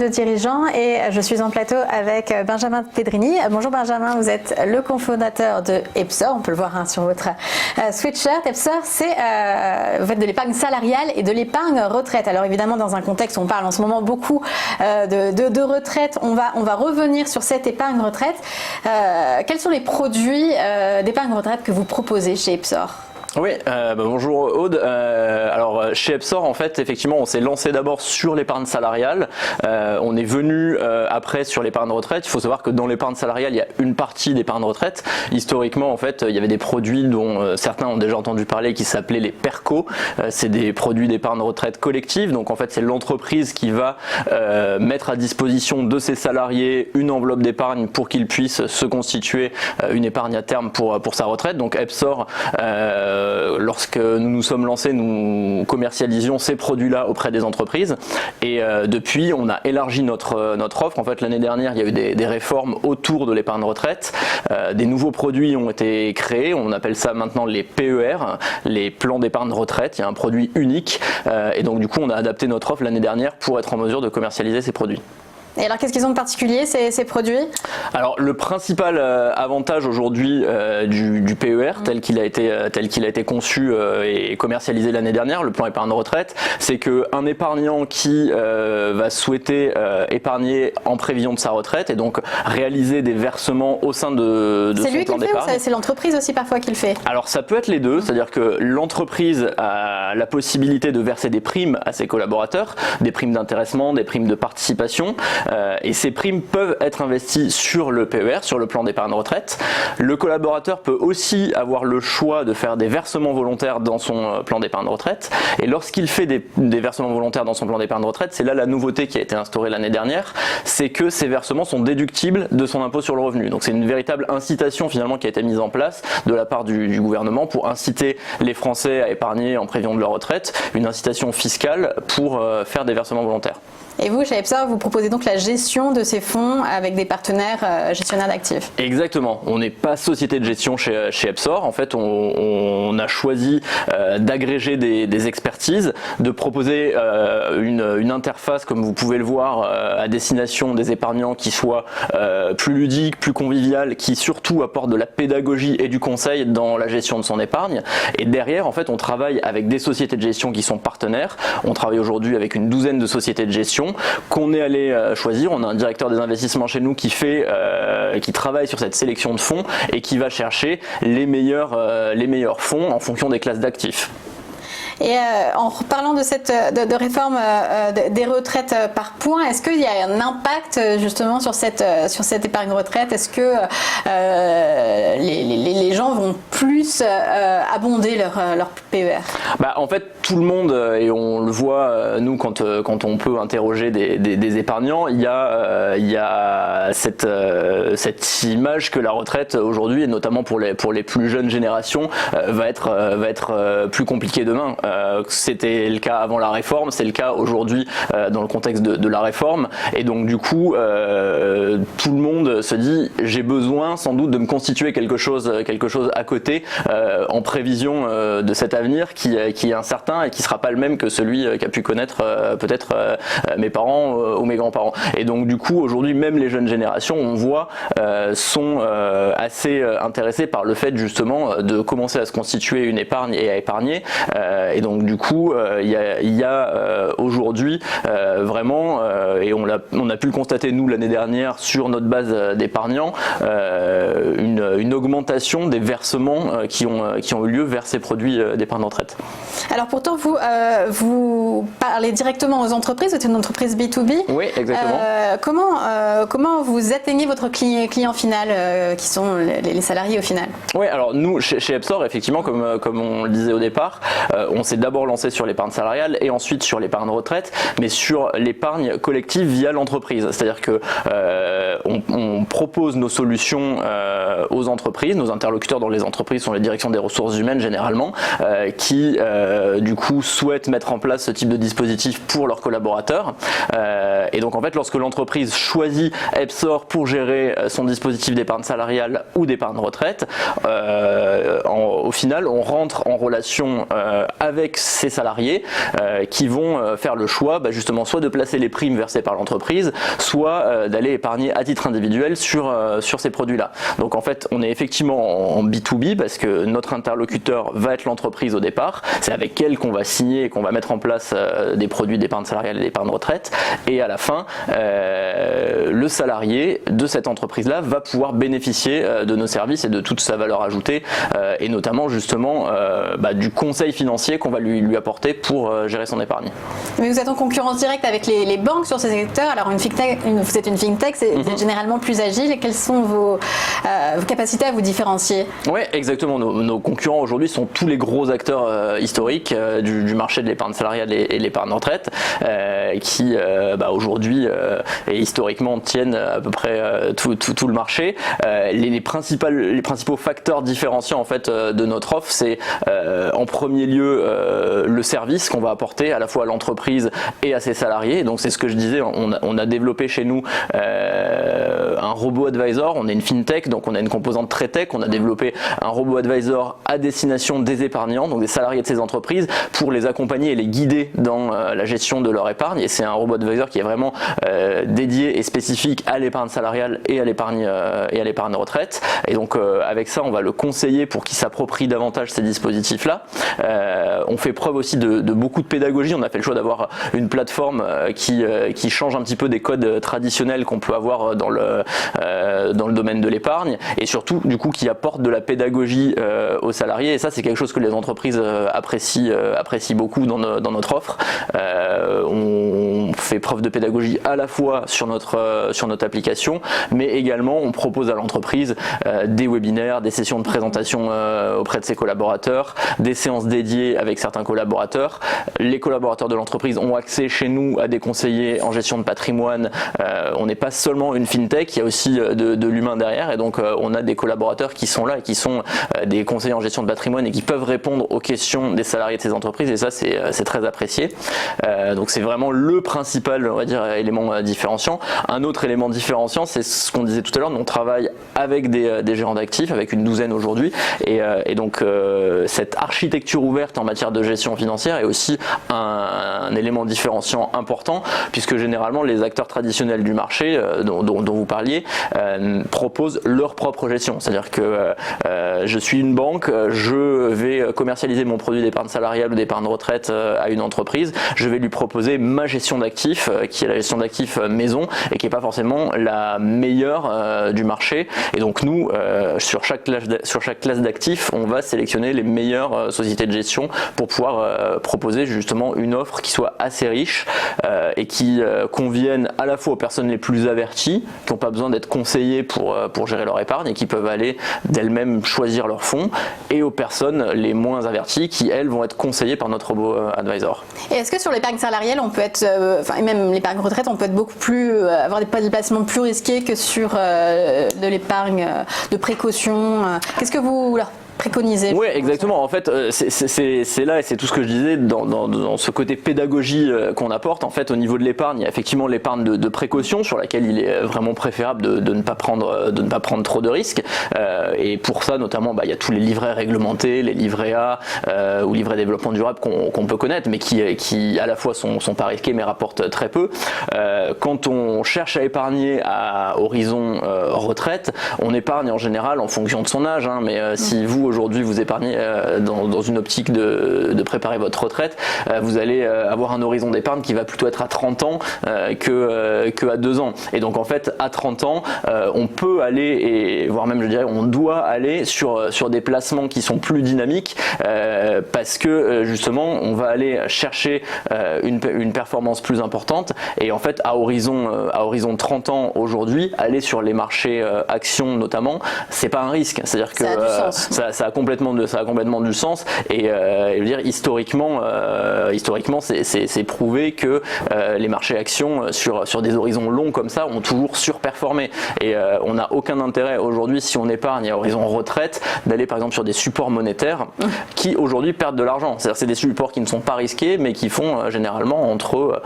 de dirigeants et je suis en plateau avec Benjamin Pedrini. Bonjour Benjamin, vous êtes le cofondateur de Epsor, on peut le voir sur votre sweatshirt. Epsor, vous faites de l'épargne salariale et de l'épargne retraite. Alors évidemment, dans un contexte où on parle en ce moment beaucoup de retraite, on va revenir sur cette épargne retraite. Quels sont les produits d'épargne retraite que vous proposez chez Epsor ? Oui, bonjour Aude. Alors chez Epsor, en fait, effectivement, on s'est lancé d'abord sur l'épargne salariale. On est venu après sur l'épargne retraite. Il faut savoir que dans l'épargne salariale, il y a une partie d'épargne retraite. Historiquement, en fait, il y avait des produits dont certains ont déjà entendu parler qui s'appelaient les PERCO. C'est des produits d'épargne retraite collective. Donc en fait, c'est l'entreprise qui va mettre à disposition de ses salariés une enveloppe d'épargne pour qu'ils puissent se constituer une épargne à terme pour sa retraite. Donc Epsor, lorsque nous nous sommes lancés, nous commercialisions ces produits-là auprès des entreprises et depuis on a élargi notre offre. En fait, l'année dernière il y a eu des réformes autour de l'épargne retraite, des nouveaux produits ont été créés, on appelle ça maintenant les PER, les plans d'épargne retraite. Il y a un produit unique et donc du coup on a adapté notre offre l'année dernière pour être en mesure de commercialiser ces produits. Et alors, qu'est-ce qu'ils ont de particulier, ces produits ? Alors, le principal avantage aujourd'hui du PER, tel qu'il a été conçu et commercialisé l'année dernière, le plan épargne retraite, c'est qu'un épargnant qui va souhaiter épargner en prévision de sa retraite et donc réaliser des versements au sein de son plan d'épargne. C'est lui qui le fait ou c'est l'entreprise aussi parfois qui le fait ? Alors, ça peut être les deux, c'est-à-dire que l'entreprise a la possibilité de verser des primes à ses collaborateurs, des primes d'intéressement, des primes de participation. Et ces primes peuvent être investies sur le PER, sur le plan d'épargne retraite. Le collaborateur peut aussi avoir le choix de faire des versements volontaires dans son plan d'épargne retraite. Et lorsqu'il fait des versements volontaires dans son plan d'épargne retraite, c'est là la nouveauté qui a été instaurée l'année dernière, c'est que ces versements sont déductibles de son impôt sur le revenu. Donc c'est une véritable incitation finalement qui a été mise en place de la part du gouvernement pour inciter les Français à épargner en prévision de leur retraite, une incitation fiscale pour faire des versements volontaires. Et vous, chez Epsor, vous proposez donc la gestion de ces fonds avec des partenaires gestionnaires d'actifs. Exactement. On n'est pas société de gestion chez Epsor. En fait, on a choisi d'agréger des expertises, de proposer une interface, comme vous pouvez le voir, à destination des épargnants qui soit plus ludique, plus conviviale, qui surtout apporte de la pédagogie et du conseil dans la gestion de son épargne. Et derrière, en fait, on travaille avec des sociétés de gestion qui sont partenaires. On travaille aujourd'hui avec une douzaine de sociétés de gestion qu'on est allé choisir. On a un directeur des investissements chez nous qui travaille sur cette sélection de fonds et qui va chercher les meilleurs fonds en fonction des classes d'actifs. Et en parlant de réforme des retraites par points, est-ce qu'il y a un impact justement sur cette épargne retraite ? Est-ce que les gens vont plus abonder leur PER ? En fait, tout le monde, et on le voit nous quand on peut interroger des épargnants, il y a cette image que la retraite aujourd'hui, et notamment pour les plus jeunes générations, va être plus compliquée demain. C'était le cas avant la réforme, c'est le cas aujourd'hui dans le contexte de la réforme, et donc du coup tout le monde se dit j'ai besoin sans doute de me constituer quelque chose à côté en prévision de cet avenir qui est incertain et qui sera pas le même que celui qu'a pu connaître peut-être mes parents ou mes grands-parents. Et donc du coup aujourd'hui même les jeunes générations, on voit, sont assez intéressés par le fait justement de commencer à se constituer une épargne et à épargner. Et donc du coup il y a aujourd'hui vraiment, et on a pu le constater nous l'année dernière sur notre base d'épargnants, une augmentation des versements qui ont eu lieu vers ces produits d'épargne retraite. Alors pourtant vous parlez directement aux entreprises, vous êtes une entreprise B2B. Oui, exactement. Comment vous atteignez votre client final qui sont les salariés au final? Oui, alors nous chez Epsor, effectivement, comme on le disait au départ, on s'est d'abord lancé sur l'épargne salariale et ensuite sur l'épargne retraite, mais sur l'épargne collective via l'entreprise. C'est-à-dire que on propose nos solutions aux entreprises. Nos interlocuteurs dans les entreprises sont les directions des ressources humaines généralement, qui du coup souhaitent mettre en place ce type de dispositif pour leurs collaborateurs. Et donc en fait, lorsque l'entreprise choisit Epsor pour gérer son dispositif d'épargne salariale ou d'épargne retraite, au final on rentre en relation avec ces salariés qui vont faire le choix justement soit de placer les primes versées par l'entreprise, soit d'aller épargner à titre individuel sur ces produits-là. Donc en fait on est effectivement en B2B parce que notre interlocuteur va être l'entreprise au départ, c'est avec elle qu'on va signer et qu'on va mettre en place des produits d'épargne salariale et d'épargne retraite, et à la fin le salarié de cette entreprise-là va pouvoir bénéficier de nos services et de toute sa valeur ajoutée, et notamment justement du conseil financier qu'on va lui apporter pour gérer son épargne. Mais vous êtes en concurrence directe avec les banques sur ces secteurs. Alors vous êtes une fintech, vous êtes généralement plus agile. Et quelles sont vos capacités à vous différencier? Oui, exactement. Nos concurrents aujourd'hui sont tous les gros acteurs historiques du marché de l'épargne salariale et l'épargne retraite, qui aujourd'hui et historiquement tiennent à peu près tout le marché. Les principaux facteurs différenciants en fait de notre offre, c'est en premier lieu le service qu'on va apporter à la fois à l'entreprise et à ses salariés. Donc c'est ce que je disais, on a développé chez nous un robot advisor. On est une fintech, donc on a une composante très tech. On a développé un robot advisor à destination des épargnants, donc des salariés de ces entreprises, pour les accompagner et les guider dans la gestion de leur épargne. Et c'est un robot advisor qui est vraiment dédié et spécifique à l'épargne salariale et à l'épargne retraite. Et donc avec ça, on va le conseiller pour qu'il s'approprie davantage ces dispositifs-là. On fait preuve aussi de beaucoup de pédagogie. On a fait le choix d'avoir une plateforme qui change un petit peu des codes traditionnels qu'on peut avoir dans le domaine de l'épargne, et surtout du coup qui apporte de la pédagogie aux salariés. Et ça, c'est quelque chose que les entreprises apprécient beaucoup dans notre offre. On fait preuve de pédagogie à la fois sur notre application, mais également on propose à l'entreprise des webinaires, des sessions de présentation auprès de ses collaborateurs, des séances dédiées avec certains collaborateurs. Les collaborateurs de l'entreprise ont accès chez nous à des conseillers en gestion de patrimoine. On n'est pas seulement une fintech, il y a aussi de l'humain derrière, et donc on a des collaborateurs qui sont là et qui sont des conseillers en gestion de patrimoine et qui peuvent répondre aux questions des salariés de ces entreprises, et ça c'est très apprécié. Donc c'est vraiment le principal, on va dire, élément différenciant. Un autre élément différenciant, c'est ce qu'on disait tout à l'heure, on travaille avec des gérants d'actifs, avec une douzaine aujourd'hui, et donc cette architecture ouverte en matière de gestion financière est aussi un élément différenciant important, puisque généralement les acteurs traditionnels du marché dont vous parliez proposent leur propre gestion. C'est-à-dire que je suis une banque, je vais commercialiser mon produit d'épargne salariale ou d'épargne retraite à une entreprise, je vais lui proposer ma gestion d'actifs, qui est la gestion d'actifs maison, et qui n'est pas forcément la meilleure du marché. Et donc nous, sur chaque classe d'actifs, on va sélectionner les meilleures sociétés de gestion pour pouvoir proposer justement une offre qui soit assez riche et qui convienne à la fois aux personnes les plus averties, qui n'ont pas besoin d'être conseillées pour gérer leur épargne et qui peuvent aller d'elles-mêmes choisir leurs fonds, et aux personnes les moins averties qui, elles, vont être conseillées par notre robot advisor. Et est-ce que sur l'épargne salariale, on peut être, et même l'épargne retraite, on peut être beaucoup plus, avoir des placements plus risqués que sur de l'épargne de précaution? Qu'est-ce que vous leur préconisé? Oui, exactement. En fait, c'est là, et c'est tout ce que je disais dans ce côté pédagogie qu'on apporte. En fait, au niveau de l'épargne, il y a effectivement l'épargne de précaution, sur laquelle il est vraiment préférable de ne pas prendre trop de risques. Et pour ça, notamment, il y a tous les livrets réglementés, les livrets A ou livrets développement durable qu'on peut connaître, mais qui à la fois sont pas risqués mais rapportent très peu. Quand on cherche à épargner à horizon retraite, on épargne en général en fonction de son âge, mais si vous aujourd'hui vous épargnez dans une optique de préparer votre retraite, vous allez avoir un horizon d'épargne qui va plutôt être à 30 ans que à 2 ans. Et donc en fait à 30 ans on peut aller, et voire même je dirais on doit aller sur des placements qui sont plus dynamiques, parce que justement on va aller chercher une performance plus importante. Et en fait à horizon 30 ans aujourd'hui, aller sur les marchés actions notamment, c'est pas un risque, c'est-à-dire que ça ça a complètement du sens. Et je veux dire, historiquement, c'est prouvé que les marchés actions sur des horizons longs comme ça ont toujours surperformé. Et on n'a aucun intérêt aujourd'hui, si on épargne à horizon retraite, d'aller par exemple sur des supports monétaires qui aujourd'hui perdent de l'argent. C'est-à-dire c'est des supports qui ne sont pas risqués, mais qui font généralement entre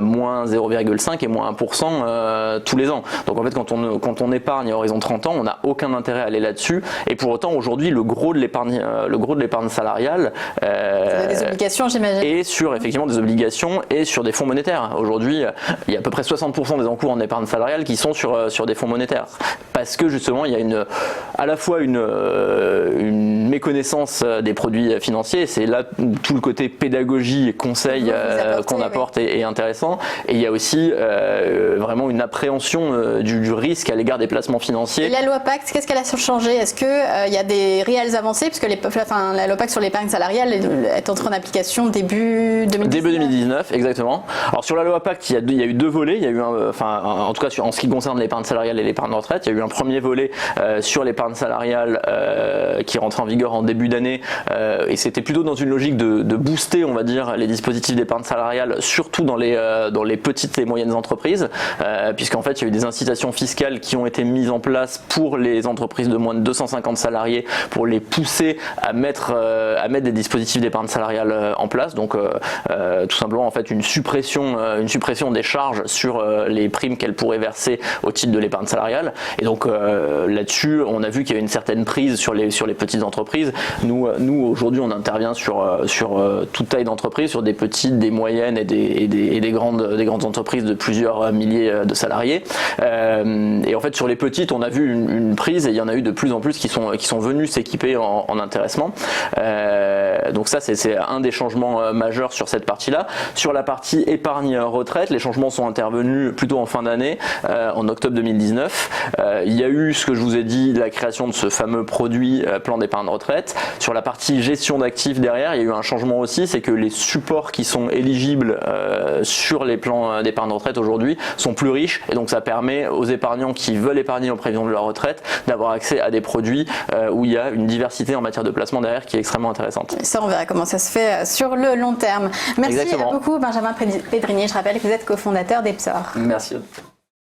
moins 0,5 et moins 1% tous les ans. Donc en fait, quand on épargne à horizon 30 ans, on n'a aucun intérêt à aller là-dessus. Et pour autant, aujourd'hui, le gros de l'épargne salariale des obligations, j'imagine. Et sur effectivement des obligations et sur des fonds monétaires. Aujourd'hui, il y a à peu près 60% des encours en épargne salariale qui sont sur des fonds monétaires. Parce que justement, il y a à la fois une méconnaissance des produits financiers, c'est là où tout le côté pédagogie et conseil qu'on apporte est intéressant. Et il y a aussi vraiment une appréhension du risque à l'égard des placements financiers. Et la loi Pacte, qu'est-ce qu'elle a changé? Est-ce qu'il y a des réelles avancées? Puisque la loi Pacte sur l'épargne salariale est entrée en application début 2019. Début 2019, exactement. Alors sur la loi Pacte, il y a eu deux volets. Il y a eu en tout cas en ce qui concerne l'épargne salariale et l'épargne de retraite, il y a eu un premier volet sur l'épargne salariale qui est rentré en vigueur en début d'année et c'était plutôt dans une logique de booster, on va dire, les dispositifs d'épargne salariale, surtout dans les petites et moyennes entreprises, puisqu'en fait il y a eu des incitations fiscales qui ont été mises en place pour les entreprises de moins de 250 salariés pour les pousser à mettre des dispositifs d'épargne salariale en place. Donc tout simplement en fait une suppression des charges sur les primes qu'elles pourraient verser au titre de l'épargne salariale. Et donc là-dessus, on a vu qu'il y avait une certaine prise sur les petites entreprises. Nous aujourd'hui, on intervient sur toute taille d'entreprise, sur des petites, des moyennes et des grandes entreprises de plusieurs milliers de salariés. Et en fait, sur les petites, on a vu une prise et il y en a eu de plus en plus qui sont venus s'équiper en intéressement. Donc ça, c'est un des changements majeurs sur cette partie-là. Sur la partie épargne retraite, les changements sont intervenus plutôt en fin d'année, en octobre 2019. Il y a eu, ce que je vous ai dit, la création de ce fameux produit plan d'épargne retraite. Sur la partie gestion d'actifs derrière, il y a eu un changement aussi, c'est que les supports qui sont éligibles sur les plans d'épargne retraite aujourd'hui sont plus riches et donc ça permet aux épargnants qui veulent épargner en prévision de leur retraite d'avoir accès à des produits où il y a une diversité en matière de placement derrière qui est extrêmement intéressante. Ça, on verra comment ça se fait sur le long terme. Merci beaucoup Benjamin Pedrini, je rappelle que vous êtes cofondateur d'Epsor. Merci.